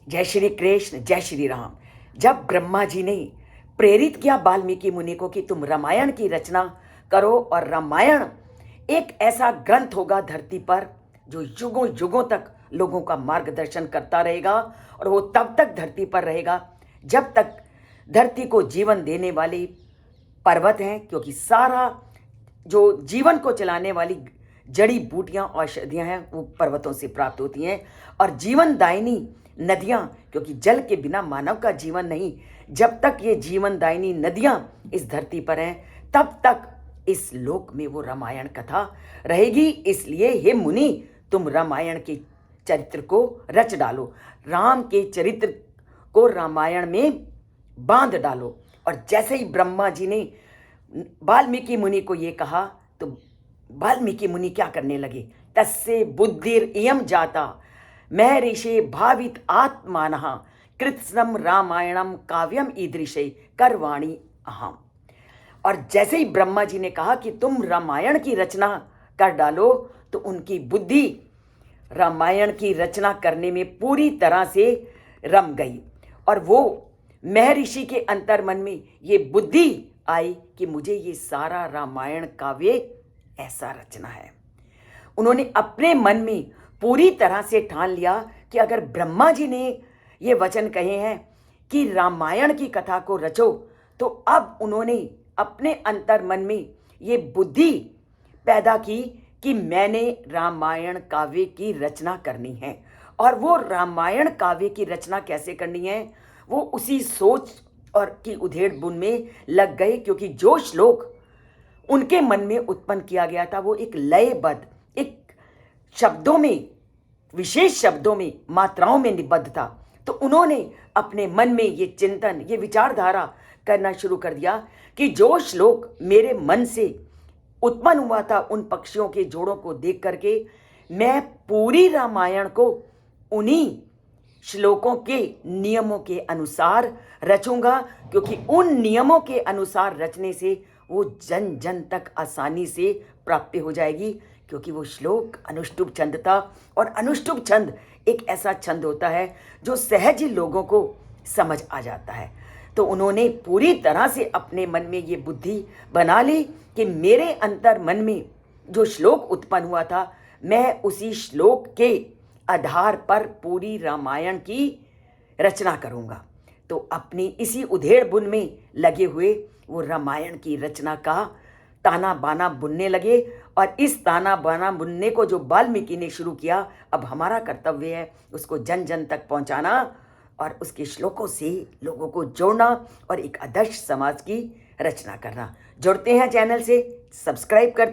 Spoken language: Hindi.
जय श्री कृष्ण, जय श्री राम। जब ब्रह्मा जी ने प्रेरित किया वाल्मीकि मुनि को कि तुम रामायण की रचना करो, और रामायण एक ऐसा ग्रंथ होगा धरती पर जो युगों युगों तक लोगों का मार्गदर्शन करता रहेगा, और वो तब तक धरती पर रहेगा जब तक धरती को जीवन देने वाले पर्वत हैं, क्योंकि सारा जो जीवन को चलाने वाली जड़ी बूटियां औषधियां हैं वो पर्वतों से प्राप्त होती हैं, और जीवनदायिनी नदियां, क्योंकि जल के बिना मानव का जीवन नहीं। जब तक ये जीवनदायिनी नदियां इस धरती पर हैं तब तक इस लोक में वो रामायण कथा रहेगी। इसलिए हे मुनि, तुम रामायण के चरित्र को रच डालो, राम के चरित्र को रामायण में बांध डालो। और जैसे ही ब्रह्मा जी ने वाल्मीकि मुनि को ये कहा तो वाल्मीकि मुनि क्या करने लगे, तस्से बुद्धिर इयम जाता महर्षि भावित आत्मानः कृत्स्नम रामायणम काव्यम ईदृशे करवाणी अहम। और जैसे ही ब्रह्मा जी ने कहा कि तुम रामायण की रचना कर डालो, तो उनकी बुद्धि रामायण की रचना करने में पूरी तरह से रम गई, और वो महर्षि के अंतर्मन में ये बुद्धि आई कि मुझे ये सारा रामायण काव्य ऐसा रचना है। उन्होंने अपने मन में पूरी तरह से ठान लिया कि अगर ब्रह्मा जी ने ये वचन कहे हैं कि रामायण की कथा को रचो, तो अब उन्होंने अपने अंतर्मन में ये बुद्धि पैदा की कि मैंने रामायण काव्य की रचना करनी है। और वो रामायण काव्य की रचना कैसे करनी है, वो उसी सोच और की उधेड़ बुन में लग गए, क्योंकि जो श्लोक उनके मन में उत्पन्न किया गया था वो एक लयबद्ध, एक शब्दों में, विशेष शब्दों में, मात्राओं में निबद्ध था। तो उन्होंने अपने मन में ये चिंतन, ये विचारधारा करना शुरू कर दिया कि जो श्लोक मेरे मन से उत्पन्न हुआ था उन पक्षियों के जोड़ों को देख करके, मैं पूरी रामायण को उन्हीं श्लोकों के नियमों के अनुसार रचूंगा, क्योंकि उन नियमों के अनुसार रचने से वो जन जन तक आसानी से प्राप्य हो जाएगी। क्योंकि वो श्लोक अनुष्टुप छंद था, और अनुष्टुप छंद एक ऐसा छंद होता है जो सहज लोगों को समझ आ जाता है। तो उन्होंने पूरी तरह से अपने मन में ये बुद्धि बना ली कि मेरे अंतर मन में जो श्लोक उत्पन्न हुआ था, मैं उसी श्लोक के आधार पर पूरी रामायण की रचना करूंगा। तो अपनी इसी उधेड़ बुन में लगे हुए वो रामायण की रचना का ताना बाना बुनने लगे। और इस ताना बाना बुनने को जो वाल्मीकि ने शुरू किया, अब हमारा कर्तव्य है उसको जन जन तक पहुंचाना, और उसके श्लोकों से लोगों को जोड़ना, और एक आदर्श समाज की रचना करना। जुड़ते हैं चैनल से, सब्सक्राइब करते